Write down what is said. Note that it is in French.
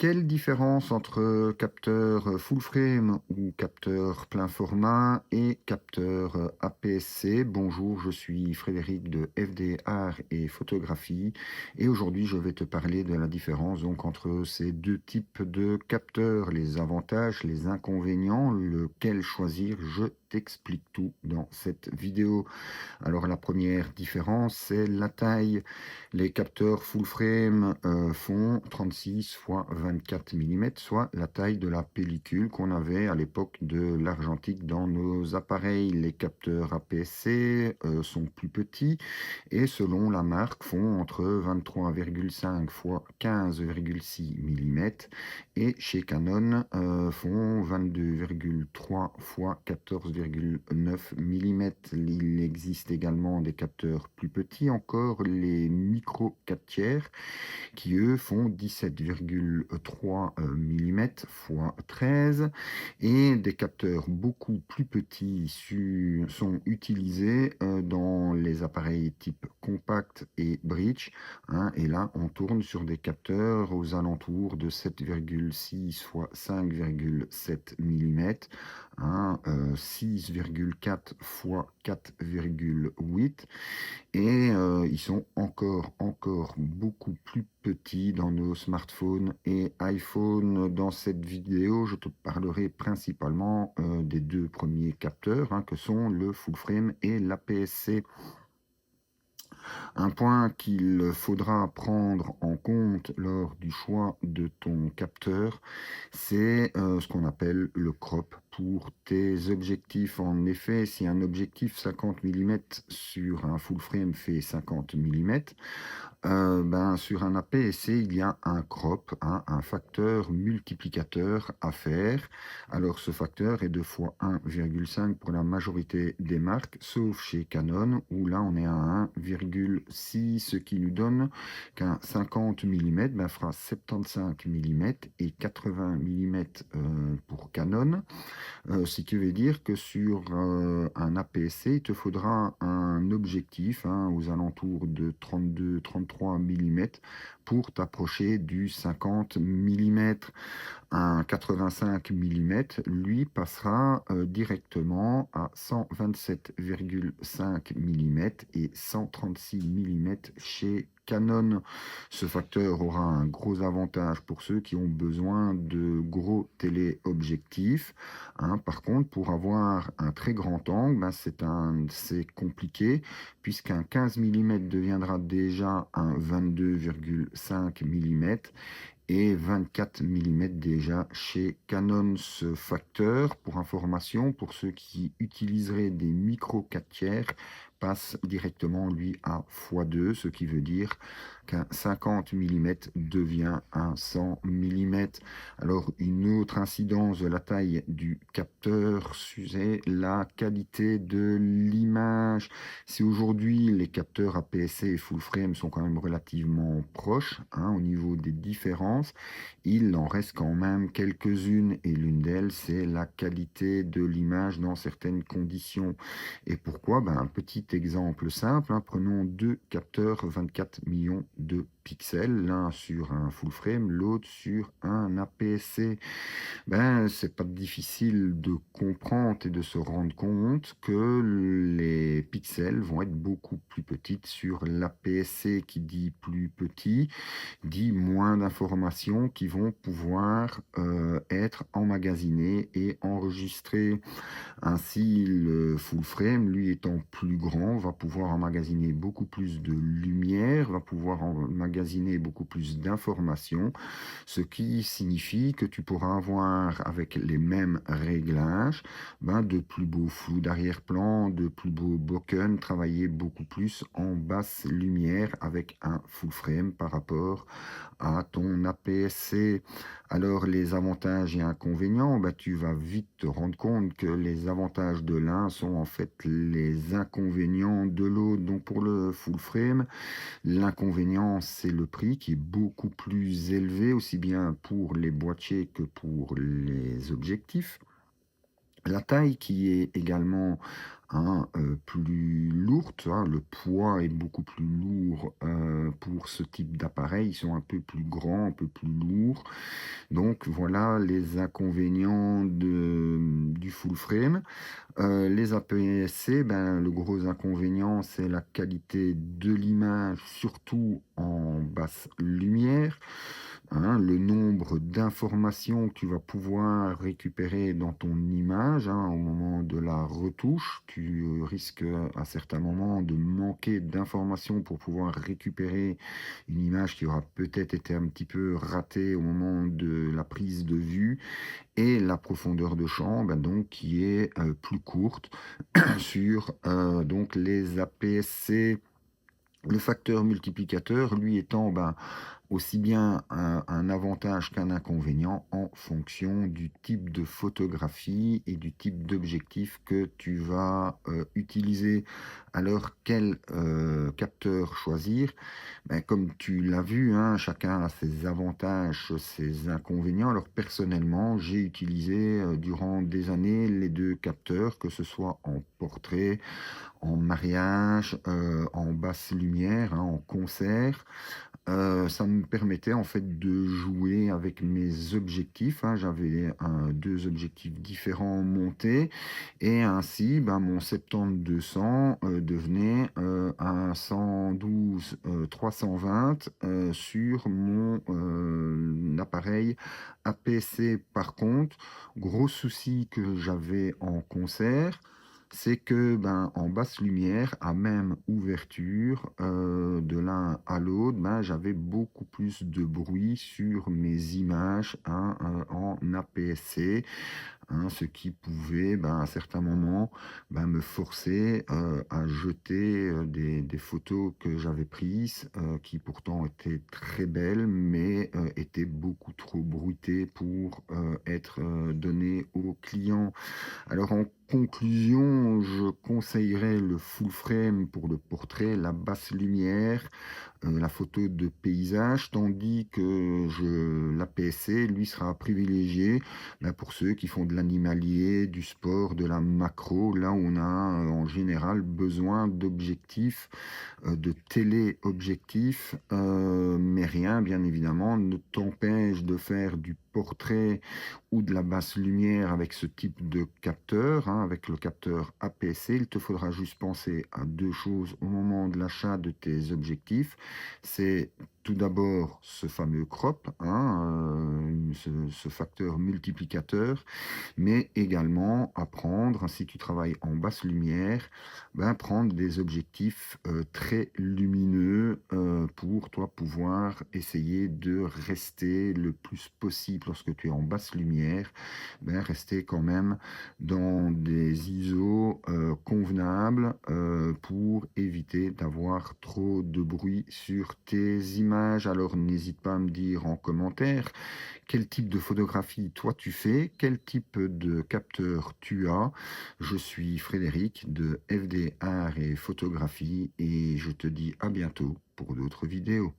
Quelle différence entre capteur full frame ou capteur plein format et capteur APS-C? Bonjour, je suis Frédéric de FD Art et Photographie et aujourd'hui je vais te parler de la différence donc entre ces deux types de capteurs, les avantages, les inconvénients, lequel choisir. Je t'explique tout dans cette vidéo. Alors la première différence, c'est la taille. Les capteurs full frame font 36 x 24 mm, soit la taille de la pellicule qu'on avait à l'époque de l'argentique dans nos appareils. Les capteurs APS-C sont plus petits et selon la marque font entre 23,5 x 15,6 mm et chez Canon font 22,3 x 14,9 mm. Il existe également des capteurs plus petits encore, les micro 4 tiers, qui eux font 17,3 mm x 13, et des capteurs beaucoup plus petits sont utilisés dans les appareils type compact et bridge, hein, et là on tourne sur des capteurs aux alentours de 7,6 x 5,7 mm, hein, 6,4 x 4,8, et ils sont encore beaucoup plus petits dans nos smartphones et iPhone. Dans cette vidéo, je te parlerai principalement des deux premiers capteurs, hein, que sont le full frame et l'APS-C. Un point qu'il faudra prendre en compte lors du choix de ton capteur, c'est ce qu'on appelle le crop pour tes objectifs. En effet, si un objectif 50 mm sur un full frame fait 50 mm, ben, sur un APS-C, il y a un crop, hein, un facteur multiplicateur à faire. Alors ce facteur est de fois 1,5 pour la majorité des marques, sauf chez Canon, où là on est à 1,6, ce qui nous donne qu'un 50 mm ben, fera 75 mm et 80 mm pour Canon. Ce qui veut dire que sur un APS-C, il te faudra un objectif, hein, aux alentours de 32-33 mm pour t'approcher du 50 mm. Un 85 mm, lui, passera directement à 127,5 mm et 136 mm chez Canon. Ce facteur aura un gros avantage pour ceux qui ont besoin de gros téléobjectifs, hein. Par contre, pour avoir un très grand angle, ben, c'est compliqué, puisqu'un 15 mm deviendra déjà un 22,5 mm et 24 mm déjà chez Canon. Ce facteur, pour information, pour ceux qui utiliseraient des micro 4 tiers, passe directement lui à x2, ce qui veut dire qu'un 50 mm devient un 100 mm. Alors une autre incidence de la taille du capteur, c'est la qualité de l'image. Si aujourd'hui les capteurs APS-C et full frame sont quand même relativement proches, hein, au niveau des différences, il en reste quand même quelques-unes, et l'une d'elles, c'est la qualité de l'image dans certaines conditions. Et pourquoi? Ben, un petit exemple simple, hein, prenons deux capteurs 24 millions de pixels, l'un sur un full frame, l'autre sur un APS-C. Ben, c'est pas difficile de comprendre et de se rendre compte que les pixels vont être beaucoup plus petites sur l'APS-C. Qui dit plus petit, dit moins d'informations qui vont pouvoir être emmagasinées et enregistrées. Ainsi, le full frame, lui étant plus grand, va pouvoir emmagasiner beaucoup plus de lumière, va pouvoir emmagasiner beaucoup plus d'informations, ce qui signifie que tu pourras avoir, avec les mêmes réglages, ben, de plus beaux flous d'arrière-plan, de plus beaux bokeh, travailler beaucoup plus en basse lumière avec un full frame par rapport à ton APS-C. Alors les avantages et inconvénients, bah, tu vas vite te rendre compte que les avantages de l'un sont en fait les inconvénients de l'autre. Donc pour le full frame, l'inconvénient, c'est le prix qui est beaucoup plus élevé, aussi bien pour les boîtiers que pour les objectifs. La taille qui est également, hein, plus lourde, hein, le poids est beaucoup plus lourd, pour ce type d'appareil. Ils sont un peu plus grands, un peu plus lourds. Donc voilà les inconvénients du full frame. Les APS-C, ben, le gros inconvénient, c'est la qualité de l'image, surtout en basse lumière. Hein, le nombre d'informations que tu vas pouvoir récupérer dans ton image, hein, au moment de la retouche, tu risques à certains moments de manquer d'informations pour pouvoir récupérer une image qui aura peut-être été un petit peu ratée au moment de la prise de vue, et la profondeur de champ, ben, donc, qui est plus courte sur donc les APS-C. Le facteur multiplicateur, lui, étant ben, aussi bien un avantage qu'un inconvénient en fonction du type de photographie et du type d'objectif que tu vas utiliser. Alors, quel capteur choisir? Ben, comme tu l'as vu, hein, chacun a ses avantages, ses inconvénients. Alors, personnellement, j'ai utilisé durant des années les deux capteurs, que ce soit en portrait, en mariage, en basse lumière, hein, en concert. Ça me permettait en fait de jouer avec mes objectifs, hein. J'avais 2 objectifs différents montés, et ainsi, ben, mon 70-200 devenait un 112 320 sur mon appareil APC. Par contre, gros souci que j'avais en concert, c'est que, ben, en basse lumière, à même ouverture, de l'un à l'autre, ben, j'avais beaucoup plus de bruit sur mes images, hein, en APS-C, hein, ce qui pouvait, ben, à certains moments, ben, me forcer à jeter des photos que j'avais prises, qui pourtant étaient très belles, mais étaient beaucoup trop bruitées pour être données aux clients. Alors en conclusion, je conseillerais le full frame pour le portrait, la basse lumière, la photo de paysage, tandis que l'APS-C, lui, sera privilégié pour ceux qui font de l'animalier, du sport, de la macro, là où on a en général besoin d'objectifs, de téléobjectifs, mais rien, bien évidemment, ne t'empêche de faire du portrait ou de la basse lumière avec ce type de capteur, hein, avec le capteur APS-C. Il te faudra juste penser à deux choses au moment de l'achat de tes objectifs. C'est tout d'abord ce fameux crop, hein, ce facteur multiplicateur, mais également apprendre, si tu travailles en basse lumière, ben, prendre des objectifs très lumineux pour toi pouvoir essayer de rester le plus possible lorsque tu es en basse lumière, ben, rester quand même dans des ISO convenables pour éviter d'avoir trop de bruit sur tes images. Alors n'hésite pas à me dire en commentaire quel type de photographie toi tu fais, quel type de capteur tu as. Je suis Frédéric de FD Art et Photographie, et je te dis à bientôt pour d'autres vidéos.